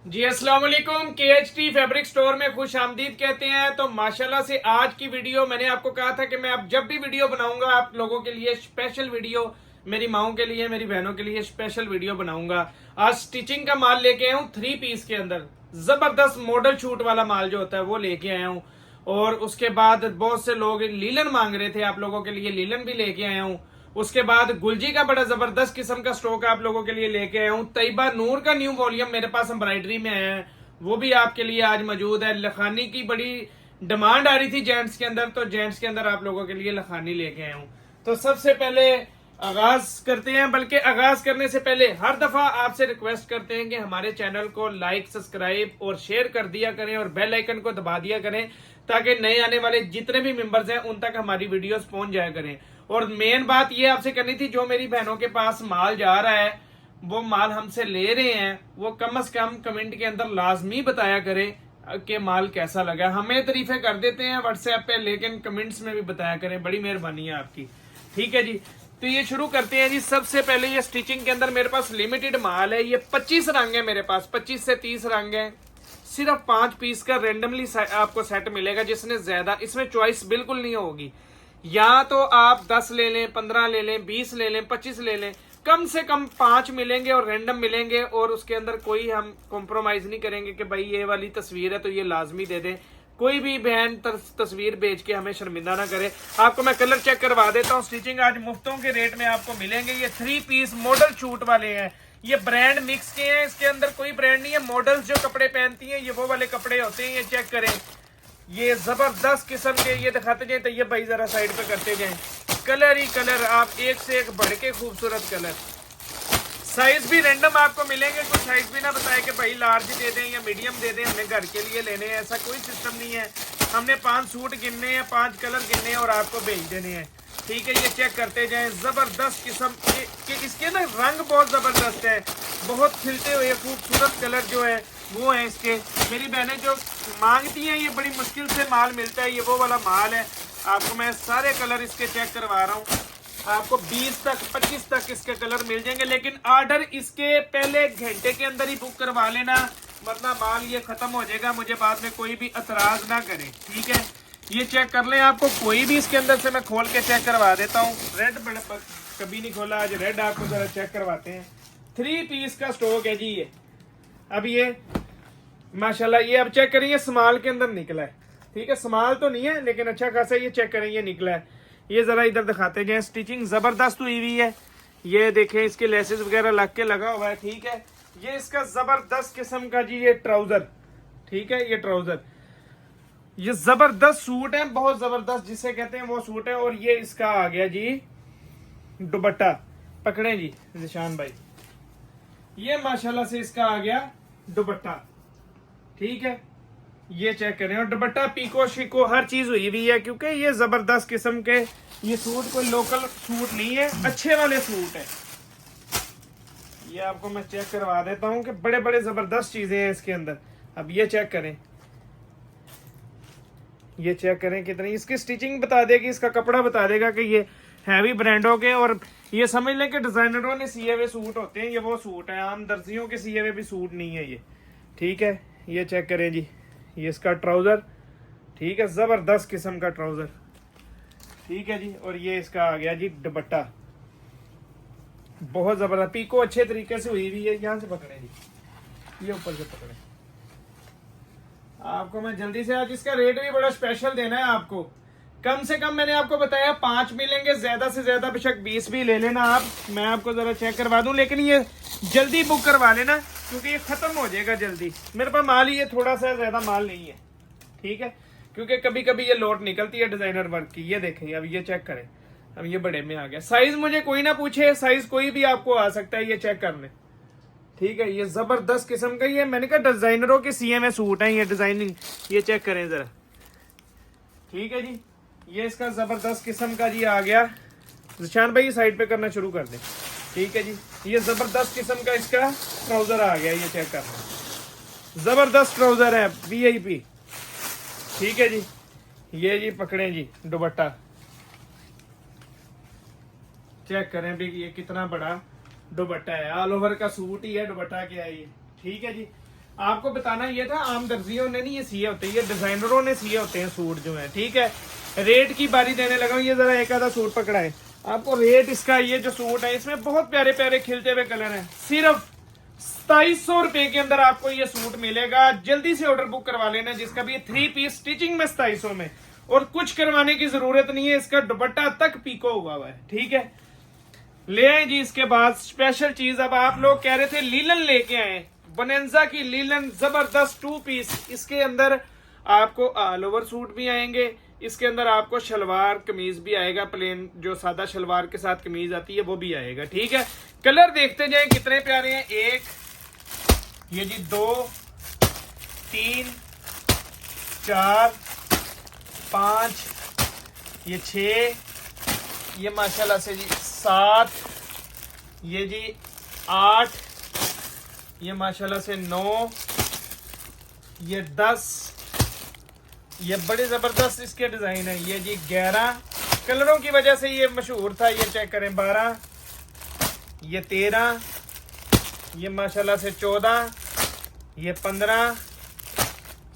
जी अस्सलाम वालेकुम। KHT fabric store में खुश आमदीद कहते हैं। तो माशाल्लाह से आज की वीडियो मैंने आपको कहा था कि मैं अब जब भी वीडियो बनाऊंगा आप लोगों के लिए स्पेशल वीडियो, मेरी माओं के लिए, मेरी बहनों के लिए स्पेशल वीडियो बनाऊंगा। आज स्टिचिंग का माल लेके आया हूँ 3 पीस के अंदर, जबरदस्त मॉडल शूट वाला माल जो होता है वो लेके आया हूँ। और उसके बाद बहुत से लोग लीलन मांग रहे थे, आप लोगों के लिए लीलन भी लेके आया हूँ। उसके बाद गुलजी का बड़ा जबरदस्त किस्म का स्टॉक आप लोगों के लिए लेके आया हूँ। तैयबा नूर का न्यू वॉल्यूम मेरे पास एम्ब्रॉयडरी में आया है, वो भी आपके लिए आज मौजूद है। लखानी की बड़ी डिमांड आ रही थी जेंट्स के अंदर, तो जेंट्स के अंदर आप लोगों के लिए लखानी लेके आया हूँ। तो सबसे पहले आगाज करते हैं, बल्कि आगाज करने से पहले हर दफा आपसे रिक्वेस्ट करते हैं कि हमारे चैनल को लाइक, सब्सक्राइब और शेयर कर दिया करें और बेल आइकन को दबा दिया करें, ताकि नए आने वाले जितने भी मेंबर्स हैं उन तक हमारी वीडियोस पहुंच जाया करें। और मेन बात ये आपसे करनी थी, जो मेरी बहनों के पास माल जा रहा है, वो माल हमसे ले रहे हैं, वो कम से कम कमेंट के अंदर लाजमी बताया करें कि माल कैसा लगा। हमें तारीफें कर देते हैं व्हाट्सएप पे, लेकिन कमेंट्स में भी बताया करें, बड़ी मेहरबानी है आपकी। ठीक है जी, तो ये शुरू करते हैं जी। सबसे पहले ये स्टिचिंग के अंदर मेरे पास लिमिटेड माल है। ये 25 रंग है मेरे पास, 25 से 30 रंग है। सिर्फ 5 पीस का रेंडमली आपको सेट मिलेगा, जिसने ज्यादा इसमें चॉइस बिल्कुल नहीं होगी। या तो आप 10 ले लें, 15 ले लें, 20 ले लें, 25 ले लें, कम से कम 5 मिलेंगे और रैंडम मिलेंगे। और उसके अंदर कोई हम कॉम्प्रोमाइज नहीं करेंगे कि भाई ये वाली तस्वीर है तो ये लाजमी दे दें। कोई भी बहन तस्वीर बेच के हमें शर्मिंदा ना करे। आपको मैं कलर चेक करवा देता हूँ। स्टिचिंग आज मुफ्तों के रेट में आपको मिलेंगे। ये 3 पीस मॉडल शूट वाले हैं। ये ब्रांड मिक्स के हैं, इसके अंदर कोई ब्रांड नहीं है। मॉडल्स जो कपड़े पहनती हैं ये वो वाले कपड़े होते हैं। ये चेक करें, ये जबरदस्त किस्म के, ये दिखाते जाए तो ये भाई जरा साइड पे करते जाएं। कलर ही कलर, आप एक से एक बढ़ के खूबसूरत कलर। साइज भी रैंडम आपको मिलेंगे, कुछ साइज भी ना बताए कि भाई लार्ज दे दें या मीडियम दे दें, हमने घर के लिए लेने हैं, ऐसा कोई सिस्टम नहीं है। हमने 5 सूट गिनने हैं, 5 कलर गिनने हैं और आपको भेज देने हैं। ठीक है, ये चेक करते जाएं। जबरदस्त किस्म के इसके ना रंग बहुत जबरदस्त है, बहुत खिलते हुए खूबसूरत कलर जो है वो है इसके। मेरी बहनें जो मांगती हैं, ये बड़ी मुश्किल से माल मिलता है, ये वो वाला माल है। आपको मैं सारे कलर इसके चेक करवा रहा हूँ। आपको 20 तक 25 तक इसके कलर मिल जाएंगे, लेकिन ऑर्डर इसके पहले घंटे के अंदर ही बुक करवा लेना, वरना माल ये खत्म हो जाएगा, मुझे बाद में कोई भी एतराज ना करे। ठीक है, ये चेक कर लें। आपको कोई भी इसके अंदर से मैं खोल के चेक करवा देता हूँ। रेड कभी नहीं खोला, आज रेड आपको जरा चेक करवाते हैं। 3 पीस का स्टॉक है जी ये। अब ये माशाल्लाह, ये अब चेक करें, ये स्मॉल के अंदर निकला है। ठीक है, स्मॉल तो नहीं है लेकिन अच्छा खासा, ये चेक करें, ये निकला है। ये जरा इधर दिखाते जाए। स्टिचिंग जबरदस्त हुई हुई है, ये देखें, इसके लेसेस वगैरह लग के लगा हुआ है। ठीक है, ये इसका जबरदस्त किस्म का जी ये ट्राउजर। ठीक है, ये ट्राउजर, ये जबरदस्त सूट है, बहुत जबरदस्त जिसे कहते हैं वो सूट है। और ये इसका आ गया जी दुपट्टा। पकड़े जी निशान भाई, ये माशाल्लाह से इसका आ गया दुपट्टा। ठीक है, ये चेक करें। और दुपट्टा पीको शिको हर चीज हुई हुई है, क्योंकि ये जबरदस्त किस्म के ये सूट कोई लोकल सूट नहीं है, अच्छे वाले सूट है। ये आपको मैं चेक करवा देता हूँ कि बड़े बड़े जबरदस्त चीजें हैं इसके अंदर। अब ये चेक करें, ये चेक करें कितनी इसकी स्टिचिंग बता देगी, इसका कपड़ा बता देगा कि ये हैवी ब्रांडों के, और ये समझ लें कि डिजाइनरों ने सिए हुए सूट होते हैं। ये वो सूट है, आम दर्जियों के सिए हुए भी सूट नहीं है ये। ठीक है, ये चेक करें जी, ये इसका ट्राउजर। ठीक है, जबरदस्त किस्म का ट्राउजर। ठीक है जी, और ये इसका आ गया जी दुपट्टा, बहुत जबरदस्त, पीको अच्छे तरीके से हुई हुई है। यहाँ से पकड़े जी, ये ऊपर से पकड़े। आपको मैं जल्दी से, आज इसका रेट भी बड़ा स्पेशल देना है आपको। कम से कम मैंने आपको बताया 5 मिलेंगे, ज्यादा से ज्यादा बेशक 20 भी ले लेना आप, मैं आपको जरा चेक करवा दूं, लेकिन ये जल्दी बुक करवा लेना क्योंकि ये खत्म हो जाएगा जल्दी। मेरे पास माल ही ये थोड़ा सा ज्यादा माल नहीं है। ठीक है, क्योंकि कभी कभी ये लोट निकलती है डिजाइनर वर्क की। ये देखें, अब ये चेक करें, अब ये बड़े में आ गया। साइज मुझे कोई ना पूछे, साइज कोई भी आपको आ सकता है, ये चेक कर लें। ठीक है, ये जबरदस्त किस्म का, ये मैंने कहा डिजाइनरों के सीए में सूट है ये डिजाइनिंग। ये चेक करें जरा। ठीक है जी, ये इसका जबरदस्त किस्म का जी आ गया। निशान भाई साइड पे करना शुरू कर दें। ठीक है जी, ये जबरदस्त किस्म का इसका ट्राउजर आ गया, ये चेक करना, जबरदस्त ट्राउजर है VIP। ठीक है जी, ये जी पकड़े जी दुपट्टा, चेक करें भी ये कितना बड़ा दुपट्टा है। ऑल ओवर का सूट ही है, दुपट्टा क्या है ये। ठीक है जी, आपको बताना ये था, आम दर्जियों ने नहीं ये सिए होते, ये डिजाइनरों ने सिए होते हैं सूट जो है, ठीक है। रेट की बारी देने लगा हूँ, ये जरा एक आधा सूट पकड़ा है आपको। रेट इसका, ये जो सूट है इसमें बहुत प्यारे प्यारे खिलते हुए कलर हैं, सिर्फ 2700 रुपए के अंदर आपको ये सूट मिलेगा। जल्दी से ऑर्डर बुक करवा लेना, जिसका भी 3 पीस स्टिचिंग में 2700 में, और कुछ करवाने की जरूरत नहीं है, इसका दुपट्टा तक पीको हुआ है, ठीक है। ले आए जी। इसके बाद स्पेशल चीज, अब आप लोग कह रहे थे लीलन लेके आए, बोनेंजा की लीलन जबरदस्त 2 पीस। इसके अंदर आपको ऑल ओवर सूट भी आएंगे, इसके अंदर आपको शलवार कमीज भी आएगा, प्लेन जो सादा शलवार के साथ कमीज आती है वो भी आएगा, ठीक है। कलर देखते जाएं कितने प्यारे हैं। 1, ये जी 2, 3, 4, 5, ये 6, ये माशाल्लाह से जी 7, ये जी 8, ये माशाल्लाह से 9, ये 10, ये बड़े जबरदस्त इसके डिजाइन है, ये जी 11, कलरों की वजह से ये मशहूर था, ये चेक करें 12, ये 13, ये माशाल्लाह से 14, ये 15,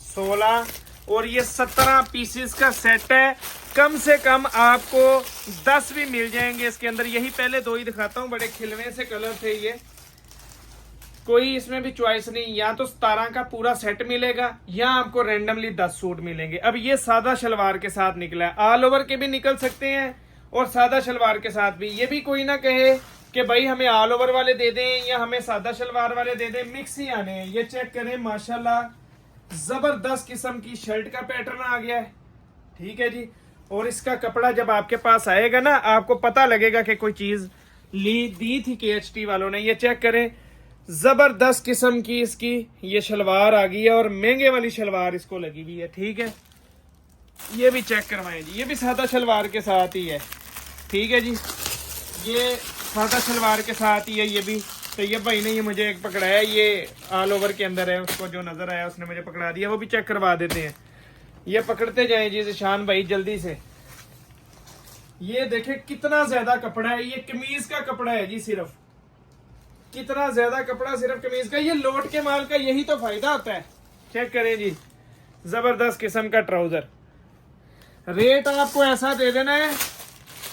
16 और ये 17 पीसेस का सेट है। कम से कम आपको 10 भी मिल जाएंगे इसके अंदर। यही पहले 2 ही दिखाता हूँ, बड़े खिलवे से कलर थे ये, कोई इसमें भी चॉइस नहीं। या तो 17 का पूरा सेट मिलेगा या आपको रैंडमली 10 सूट मिलेंगे। अब ये सादा शलवार के साथ निकला है, ऑल ओवर के भी निकल सकते हैं और सादा शलवार के साथ भी। ये भी कोई ना कहे कि भाई हमें ऑल ओवर वाले दे दें या हमें सादा शलवार वाले दे दें, मिक्स ही आने हैं। ये चेक करें, माशाल्लाह जबरदस्त किस्म की शर्ट का पैटर्न आ गया है, ठीक है जी। और इसका कपड़ा जब आपके पास आएगा ना, आपको पता लगेगा कि कोई चीज दी थी KHT वालों ने। ये चेक करें, जबरदस्त किस्म की इसकी ये शलवार आ गई है और महंगे वाली शलवार इसको लगी हुई है, ठीक है। ये भी चेक करवाएं जी, ये भी सादा शलवार के साथ ही है, ठीक है जी। ये सादा शलवार के साथ ही है ये भी। तो ये भाई ने ये मुझे एक पकड़ाया, ये ऑल ओवर के अंदर है, उसको जो नजर आया उसने मुझे पकड़ा दिया, वो भी चेक करवा देते हैं। ये पकड़ते जाएं जी ज़िशान भाई जल्दी से। ये देखें कितना ज्यादा कपड़ा है, ये कमीज का कपड़ा है जी, सिर्फ कितना ज्यादा कपड़ा सिर्फ कमीज का। ये लोट के माल का यही तो फायदा होता है। चेक करें जी, जबरदस्त किस्म का ट्राउजर। रेट आपको ऐसा दे देना है,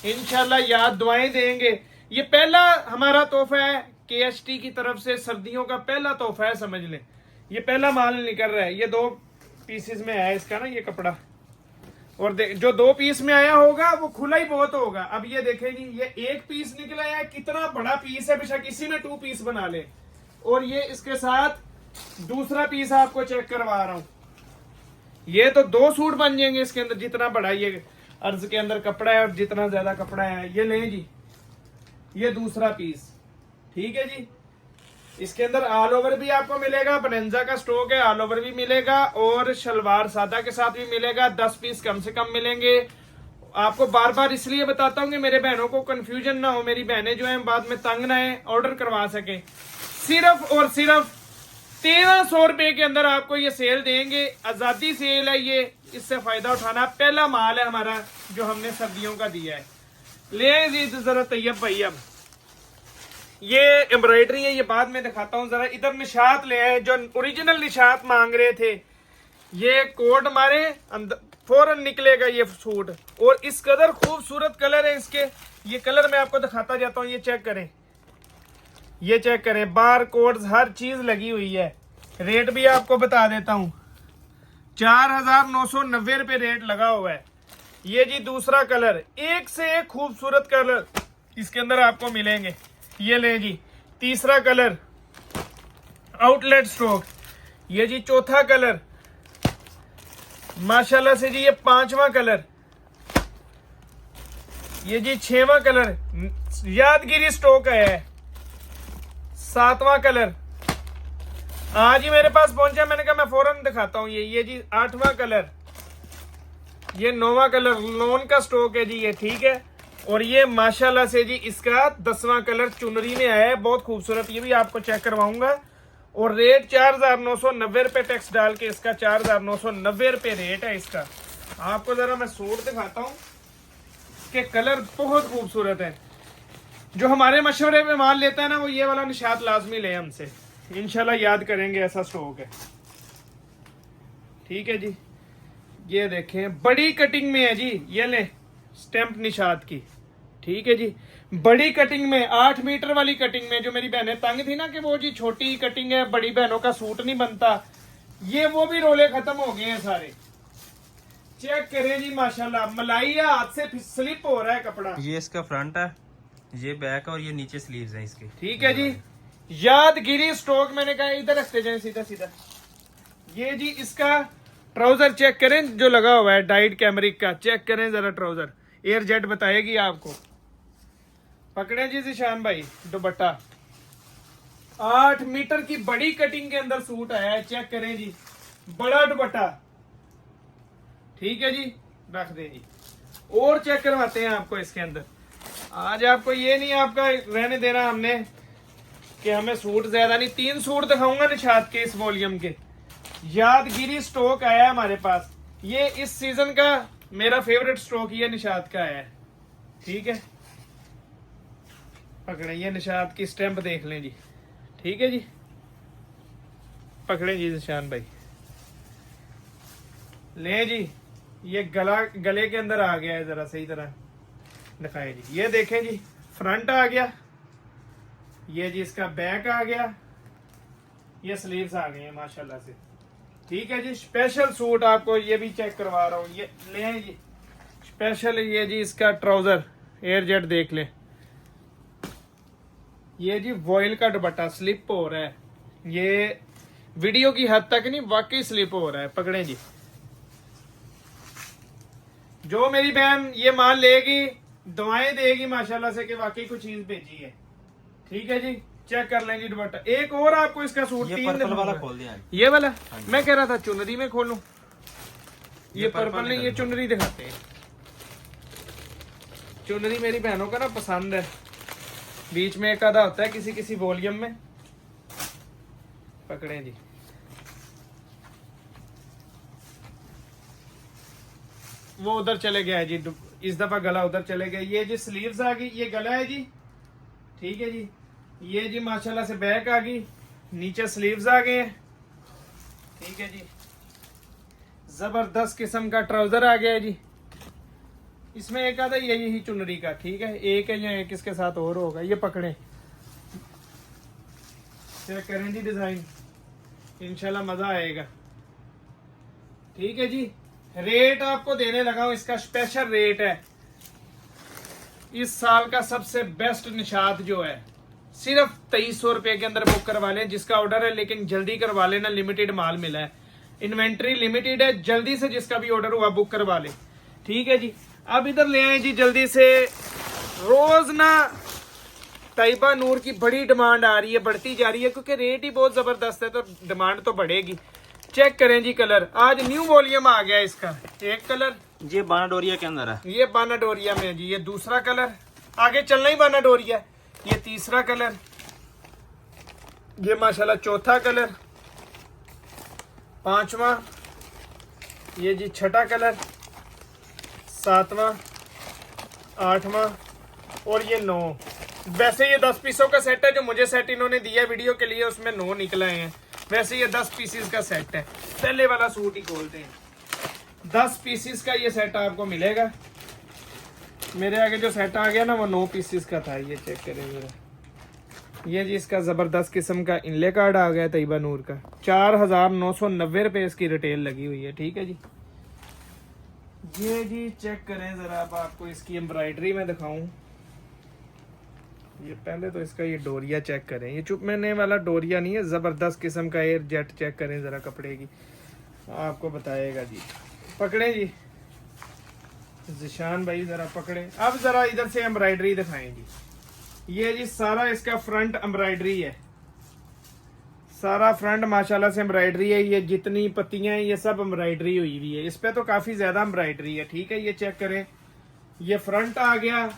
इंशाल्लाह याद दुआएं देंगे। ये पहला हमारा तोहफा है KHT की तरफ से, सर्दियों का पहला तोहफा है समझ लें। ये पहला माल निकल रहा है, ये 2 पीसेस में आया इसका ना ये कपड़ा, और जो 2 पीस में आया होगा वो खुला ही बहुत होगा। अब ये देखेगी, ये 1 पीस निकला है, कितना बड़ा पीस है, बेशक इसी में 2 पीस बना ले। और ये इसके साथ दूसरा पीस आपको चेक करवा रहा हूं, ये तो 2 सूट बन जाएंगे इसके अंदर, जितना बड़ा ये अर्ज के अंदर कपड़ा है और जितना ज्यादा कपड़ा है। ये लें जी, ये दूसरा पीस, ठीक है जी। इसके अंदर ऑल ओवर भी आपको मिलेगा, बोनेंजा का स्टॉक है, ऑल ओवर भी मिलेगा और शलवार सादा के साथ भी मिलेगा। 10 पीस कम से कम मिलेंगे। आपको बार बार इसलिए बताता हूँ कि मेरे बहनों को कंफ्यूजन ना हो, मेरी बहनें जो हैं बाद में तंग ना है, ऑर्डर करवा सके। सिर्फ और सिर्फ 1300 रुपए के अंदर आपको ये सेल देंगे, आजादी सेल है ये, इससे फायदा उठाना। पहला माल है हमारा जो हमने सर्दियों का दिया है। ले जी जरा तैयब भाई, अब ये एम्ब्रॉयडरी है, ये बाद में दिखाता हूँ। जरा इधर निशात ले आए, जो ओरिजिनल निशात मांग रहे थे। ये कोड हमारे अंदर फौरन निकलेगा ये सूट, और इस कदर खूबसूरत कलर है इसके। ये कलर मैं आपको दिखाता जाता हूँ, ये चेक करें, ये चेक करें, बार कोड्स हर चीज लगी हुई है। रेट भी आपको बता देता हूँ, 4990 रुपये रेट लगा हुआ है। ये जी दूसरा कलर, एक से एक खूबसूरत कलर इसके अंदर आपको मिलेंगे। ये ले जी तीसरा कलर, आउटलेट स्टॉक। ये जी चौथा कलर, माशाल्लाह से जी ये 5वां कलर। ये जी 6वां कलर, यादगिरी स्टॉक है। 7वां कलर आज ही मेरे पास पहुंचा, मैंने कहा मैं फौरन दिखाता हूँ। ये जी 8वां कलर, ये 9वां कलर, लोन का स्टॉक है जी ये, ठीक है। और ये माशाल्लाह से जी इसका 10वां कलर चुनरी में आया है, बहुत खूबसूरत। ये भी आपको चेक करवाऊंगा। और रेट 4990 रुपये टैक्स डाल के इसका 4990 रुपये रेट है इसका। आपको जरा मैं सूट दिखाता हूँ कि कलर बहुत खूबसूरत है। जो हमारे मशवरे में माल लेता है ना, वो ये वाला निशात लाजमी ले हमसे। इंशाल्लाह याद करेंगे, ऐसा स्टॉक है। ठीक है जी, ये देखें बड़ी कटिंग में है जी, ये ले स्टैंप निशात की। ठीक है जी, बड़ी कटिंग में 8 मीटर वाली कटिंग में। जो मेरी बहनें तंग थी ना कि वो जी छोटी कटिंग है, बड़ी बहनों का सूट नहीं बनता, ये वो भी रोले खत्म हो गए हैं सारे। चेक करें जी माशाल्लाह, मलाई है, हाथ से स्लिप हो रहा है कपड़ा। ये इसका फ्रंट है, ये बैक है और ये नीचे स्लीव्स हैं इसके। ठीक है जी, यादगिरी स्टॉक मैंने कहा इधर रखते जाए सीधा सीधा। ये जी इसका ट्राउजर चेक करें जो लगा हुआ है डाइट कैमरिक का, चेक करें जरा ट्राउजर, एयर जेट बताएगी आपको। पकड़े जी जिशान भाई, दुपट्टा 8 मीटर की बड़ी कटिंग के अंदर सूट आया है, चेक करें जी, बड़ा दुपट्टा। ठीक है जी, रख दें जी। और चेक करवाते हैं आपको इसके अंदर। आज आपको ये नहीं आपका रहने देना हमने कि हमें सूट ज्यादा नहीं, 3 सूट दिखाऊंगा निशात के इस वॉल्यूम के। यादगिरी स्टॉक आया है हमारे पास, ये इस सीजन का मेरा फेवरेट स्टॉक ये निशात का आया है। ठीक है, पकड़े, ये निशात की स्टैंप देख लें जी। ठीक है जी, पकड़े जी निशान भाई, ले जी, ये गले के अंदर आ गया है, जरा सही तरह दिखाए जी। ये देखें जी, फ्रंट आ गया, ये जी इसका बैक आ गया, ये स्लीव्स आ गए हैं माशाल्लाह से। ठीक है जी, स्पेशल सूट आपको ये भी चेक करवा रहा हूँ, ये ले जी स्पेशल। ये जी इसका ट्राउजर एयर जेट देख ले, ये जी वॉयल का दुपट्टा स्लिप हो रहा है, ये वीडियो की हद तक नहीं, वाकई स्लिप हो रहा है। पकड़े जी, जो मेरी बहन ये माल लेगी दुआएं देगी माशाल्लाह से कि वाकई कुछ चीज भेजी है। ठीक है जी, चेक कर लेंगे दुपट्टा। एक और आपको इसका सूट ये 3 पर्पल वाला खोल दिया, ये वाला मैं कह रहा था चुनरी में खोलूं, ये पर्पल नहीं, ये चुनरी दिखाते हैं। चुनरी मेरी बहनों का ना पसंद है, बीच में एक आधा होता है किसी किसी वॉल्यूम में। पकड़े जी, वो उधर चले गया है जी, इस दफा गला उधर चले गया। ये जी स्लीव्स आ गई, ये गला है जी। ठीक है जी, ये जी माशाल्लाह से बैक आ गई, नीचे स्लीव्स आ गए हैं। ठीक है जी, जबरदस्त किस्म का ट्राउजर आ गया है जी। इसमें एक आधा यही चुनरी का। ठीक है, एक है या एक इसके साथ और होगा। ये पकड़े, चेक करें जी डिजाइन, इंशाल्लाह मजा आएगा। ठीक है जी, रेट आपको देने लगा हूं, इसका स्पेशल रेट है इस साल का सबसे बेस्ट निशात जो है, सिर्फ 2300 रुपए के अंदर बुक करवा लें जिसका ऑर्डर है। लेकिन जल्दी करवा लेना, लिमिटेड माल मिला है, इन्वेंट्री लिमिटेड है, जल्दी से जिसका भी ऑर्डर हुआ बुक करवा ले। ठीक है जी, अब इधर ले आए जी जल्दी से। रोज ना तैयबा नूर की बड़ी डिमांड आ रही है, बढ़ती जा रही है, क्योंकि रेट ही बहुत जबरदस्त है तो डिमांड तो बढ़ेगी। चेक करें जी कलर, आज न्यू वॉल्यूम आ गया इसका। एक कलर ये बाना डोरिया के अंदर है, ये बाना डोरिया में जी, ये दूसरा कलर, आगे चलना ही बाना डोरिया। ये तीसरा कलर, ये माशाल्लाह चौथा कलर, पांचवा, ये जी छठा कलर, सातवां, आठवां और ये 9। वैसे ये 10 पीसों का सेट है, जो मुझे सेट इन्होंने दिया वीडियो के लिए उसमें 9 निकले हैं। वैसे ये 10 पीसीस का सेट है। पहले वाला सूट ही खोलते हैं, 10 पीसीस का ये सेट आपको मिलेगा। मेरे आगे जो सेट आ गया ना वो 9 पीसीस का था। ये चेक करें जरा, ये जी इसका जबरदस्त किस्म का इनले कार्ड आ गया तैयबा नूर का। 4990 रुपए इसकी रिटेल लगी हुई है। ठीक है जी, ये जी चेक करें जरा, अब आपको इसकी एम्ब्रॉयडरी में दिखाऊं। ये पहले तो इसका ये डोरिया चेक करें, ये चुपने वाला डोरिया नहीं है, जबरदस्त किस्म का एयर जेट चेक करें जरा कपड़े की, आपको बताएगा जी। पकड़े जी जिशान भाई, जरा पकड़े। अब जरा इधर से एम्ब्रॉयडरी दिखाएं जी। ये जी सारा इसका फ्रंट एम्ब्रॉयडरी है, सारा फ्रंट माशाल्लाह से एम्ब्रॉयडरी है। ये जितनी पत्तियां हैं ये सब एम्ब्रॉयडरी हुई हुई है, इस पे तो काफी ज्यादा एम्ब्रॉयडरी है। ठीक है, ये चेक करें, ये फ्रंट आ गया।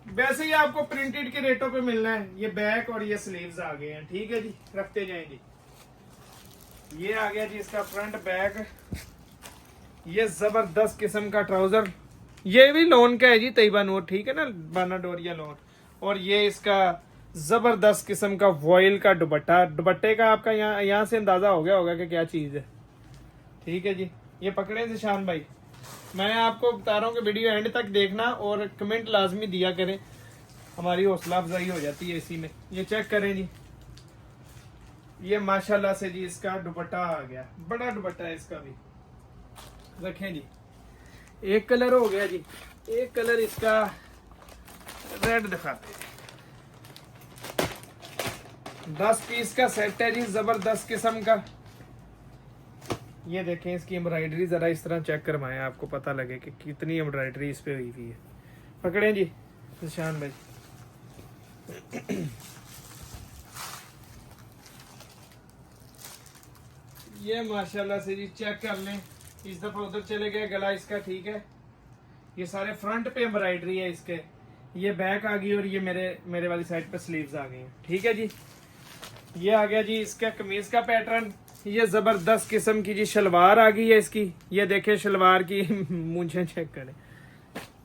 वैसे ही आपको प्रिंटेड के रेटों पे मिलना है। ये बैक और ये स्लीव्स आ गए हैं। ठीक है जी, रखते जाएं जी। ये आ गया जी इसका फ्रंट बैक। ये जबरदस्त किस्म का ट्राउजर, ये भी लोन का है जी तैयबा नूर। ठीक है ना, बाना डोरिया लोन। और ये इसका जबरदस्त किस्म का वॉयल का दुपट्टा, दुपट्टे का आपका यहाँ से अंदाजा हो गया होगा कि क्या चीज है। ठीक है जी, ये पकड़े जिशान भाई, मैं आपको बता रहा हूँ कि वीडियो एंड तक देखना और कमेंट लाजमी दिया करें, हमारी हौसला अफजाई हो जाती है इसी में। ये चेक करें जी, ये माशाल्लाह से जी इसका दुपट्टा आ गया, बड़ा दुपट्टा है इसका भी। रखें जी, एक कलर हो गया जी, एक कलर इसका रेड दिखाते हैं। 10 पीस का सेट है जी, जबरदस्त किस्म का। ये देखें इसकी एम्ब्रॉयडरी जरा इस तरह चेक करवाएं, आपको पता लगे कि कितनी एम्ब्रॉयडरी इस पे हुई हुई है। पकड़ें जी निशान भाई, ये माशाल्लाह से जी चेक कर लें। इस दफा उधर चले गए, गला इसका ठीक है। ये सारे फ्रंट पे एम्ब्रॉयडरी है इसके, ये बैक आ गई और ये मेरे वाली साइड पे स्लीव्स आ गई हैं। ठीक है जी, ये आ गया जी इसका कमीज का पैटर्न। ये जबरदस्त किस्म की जी शलवार आ गई है इसकी, ये देखें शलवार की मुझे चेक करें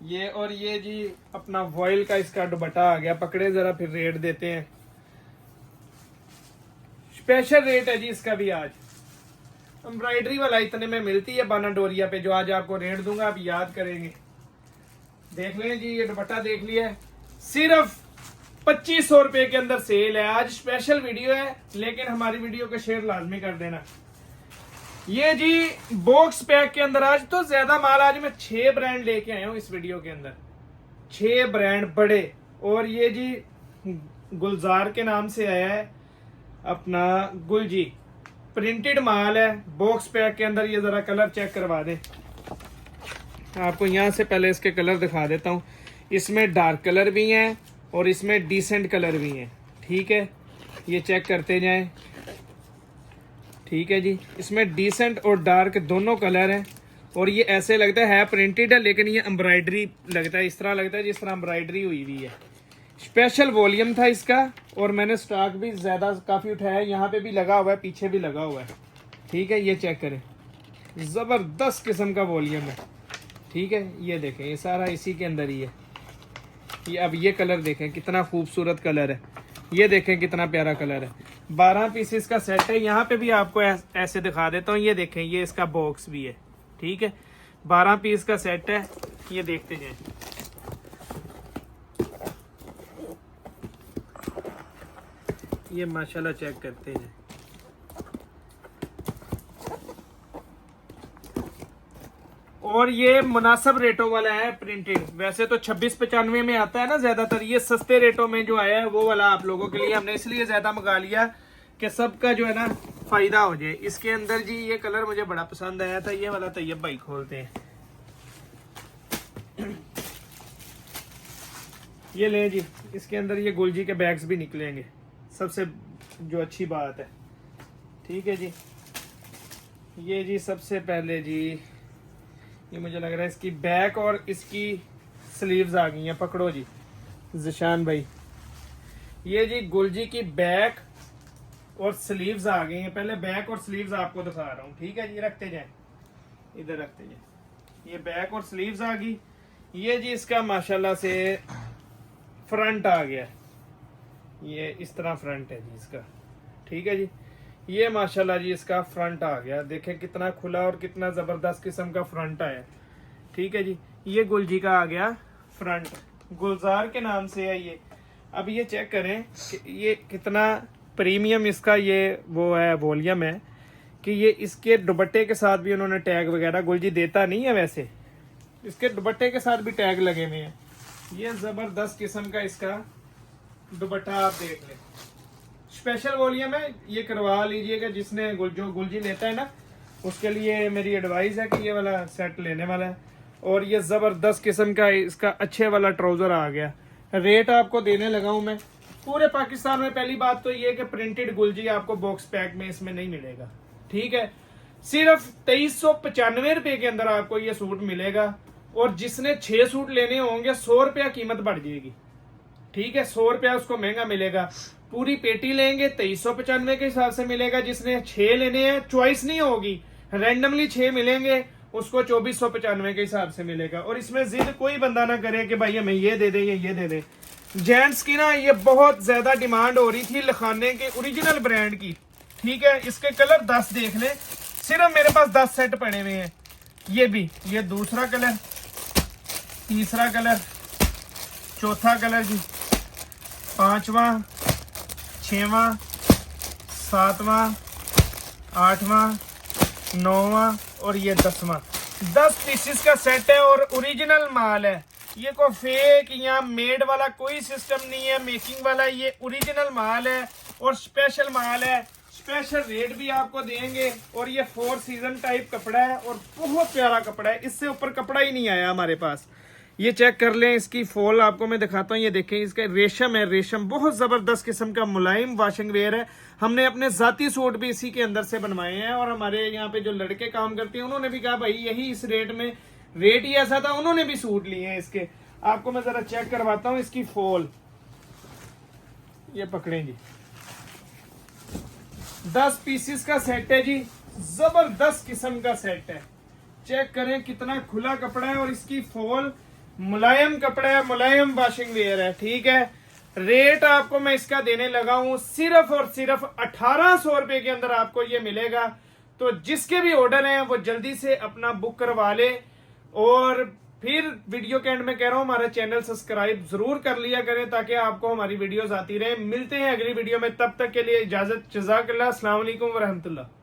ये। और ये जी अपना वॉयल का इसका दुपट्टा आ गया। पकड़े जरा, फिर रेट देते हैं। स्पेशल रेट है जी इसका भी आज, एम्ब्रॉयडरी वाला इतने में मिलती है बाना डोरिया पे, जो आज आपको रेट दूंगा आप याद करेंगे। देख लें जी, ये दुपट्टा देख लिया, सिर्फ 2500 रुपए के अंदर सेल है। आज स्पेशल वीडियो है, लेकिन हमारी वीडियो को शेयर लाजमी कर देना। ये जी बॉक्स पैक के अंदर आज तो ज्यादा माल, आज मैं 6 ब्रांड लेके आया हूँ इस वीडियो के अंदर, 6 ब्रांड बड़े। और ये जी गुलजार के नाम से आया है अपना गुलजी, प्रिंटेड माल है बॉक्स पैक के अंदर। ये जरा कलर चेक करवा दें, आपको यहाँ से पहले इसके कलर दिखा देता हूँ। इसमें डार्क कलर भी हैं और इसमें डिसेंट कलर भी हैं। ठीक है, ये चेक करते जाएं। ठीक है जी, इसमें डिसेंट और डार्क दोनों कलर हैं। और ये ऐसे लगता है प्रिंटेड है, लेकिन ये एम्ब्रॉयडरी लगता है, इस तरह लगता है जिस तरह एम्ब्रॉयडरी हुई हुई है। स्पेशल वॉल्यूम था इसका, और मैंने स्टॉक भी ज्यादा काफी उठाया है। यहाँ पे भी लगा हुआ है, पीछे भी लगा हुआ है। ठीक है, ये चेक करें, जबरदस्त किस्म का वॉल्यूम है। ठीक है, ये देखें, ये सारा इसी के अंदर ही है। ये अब ये कलर देखें कितना खूबसूरत कलर है, ये देखें कितना प्यारा कलर है। 12 पीसेस का सेट है। यहाँ पे भी आपको ऐसे दिखा देता हूँ, ये देखें, ये इसका बॉक्स भी है। ठीक है, 12 पीस का सेट है, ये देखते जाएं। ये माशाल्लाह चेक करते हैं। और ये मुनासिब रेटों वाला है प्रिंटेड। वैसे तो 2695 में आता है ना ज्यादातर, ये सस्ते रेटों में जो आया है वो वाला आप लोगों के लिए हमने इसलिए ज्यादा मंगा लिया कि सबका जो है ना फायदा हो जाए। इसके अंदर जी ये कलर मुझे बड़ा पसंद आया था, ये वाला। तैयब भाई खोलते हैं, ये ले जी। इसके अंदर ये गुलजी के बैग्स भी निकलेंगे, सबसे जो अच्छी बात है। ठीक है जी, ये जी सबसे पहले जी ये मुझे लग रहा है इसकी बैक और इसकी स्लीव्स आ गई हैं। पकड़ो जी जिशान भाई, ये जी गुलजी की बैक और स्लीव्स आ गई हैं। पहले बैक और स्लीव्स आपको दिखा रहा हूँ। ठीक है जी, रखते जाएं, इधर रखते जाएं। ये बैक और स्लीव्स आ गई। ये जी इसका माशाल्लाह से फ्रंट आ गया, ये इस तरह फ्रंट है जी इसका। ठीक है जी, ये माशाल्लाह जी इसका फ्रंट आ गया। देखें कितना खुला और कितना जबरदस्त किस्म का फ्रंट आया। ठीक है जी, ये गुलजी का आ गया फ्रंट, गुलजार के नाम से है ये। अब ये चेक करें कि ये कितना प्रीमियम इसका ये वो है वॉल्यूम है, कि ये इसके दुपट्टे के साथ भी उन्होंने टैग वगैरह, गुलजी देता नहीं है वैसे, इसके दुपट्टे के साथ भी टैग लगे हुए हैं। ये जबरदस्त किस्म का इसका दुपट्टा आप देख लें, स्पेशल वॉल्यूम है। ये करवा लीजिएगा, जिसने जो गुलजी लेता है ना उसके लिए मेरी एडवाइस है कि ये वाला सेट लेने वाला है। और ये जबरदस्त किस्म का इसका अच्छे वाला ट्राउजर आ गया। रेट आपको देने लगा हूं मैं पूरे पाकिस्तान में। पहली बात तो ये कि प्रिंटेड गुलजी आपको बॉक्स पैक में इसमें नहीं मिलेगा। ठीक है, सिर्फ 2395 रुपए के अंदर आपको ये सूट मिलेगा। और जिसने 6 सूट लेने होंगे 100 रुपया कीमत बढ़ जाएगी। ठीक है, 100 रुपया उसको महंगा मिलेगा। पूरी पेटी लेंगे 2395 के हिसाब से मिलेगा। जिसने 6 लेने हैं, चॉइस नहीं होगी, रैंडमली 6 मिलेंगे, उसको 2495 के हिसाब से मिलेगा। और इसमें जिद कोई बंदा ना करे कि भाई हमें ये दे दे या ये दे दे। जेंट्स की ना ये बहुत ज्यादा डिमांड हो रही थी लखाने के ओरिजिनल ब्रांड की। ठीक है, इसके कलर 10 देख ले, सिर्फ मेरे पास 10 सेट पड़े हुए हैं। ये भी, ये दूसरा कलर, तीसरा कलर, चौथा कलर जी, पांचवा, छठवां, सातवां, आठवां, नौवां और ये 10वां। 10 पीसेस का सेट है और ओरिजिनल माल है। ये कोई फेक या मेड वाला कोई सिस्टम नहीं है, मेकिंग वाला, ये ओरिजिनल माल है और स्पेशल माल है। स्पेशल रेट भी आपको देंगे और ये 4 सीजन टाइप कपड़ा है और बहुत प्यारा कपड़ा है, इससे ऊपर कपड़ा ही नहीं आया हमारे पास। ये चेक कर लें, इसकी फॉल आपको मैं दिखाता हूँ। ये देखें, इसका रेशम है, रेशम बहुत जबरदस्त किस्म का मुलायम वाशिंग वेयर है। हमने अपने जाती सूट भी इसी के अंदर से बनवाए हैं और हमारे यहाँ पे जो लड़के काम करते हैं उन्होंने भी कहा भाई यही इस रेट में, रेट ही ऐसा था, उन्होंने भी सूट लिए हैं इसके। आपको मैं जरा चेक करवाता हूँ इसकी फॉल। ये पकड़ें जी, 10 पीसेस का सेट है जी, जबरदस्त किस्म का सेट है। चेक करें कितना खुला कपड़ा है और इसकी फॉल मुलायम कपड़ा है, मुलायम वाशिंग वेयर है। ठीक है, रेट आपको मैं इसका देने लगा हूं सिर्फ और सिर्फ 1800 रुपए के अंदर आपको ये मिलेगा। तो जिसके भी ऑर्डर हैं वो जल्दी से अपना बुक करवा ले। और फिर वीडियो के एंड में कह रहा हूं हमारा चैनल सब्सक्राइब जरूर कर लिया करें ताकि आपको हमारी वीडियोस आती रहे। मिलते हैं अगली वीडियो में, तब तक के लिए इजाजत, जज़ाकल्लाह, अस्सलाम वालेकुम व रहमतुल्लाह।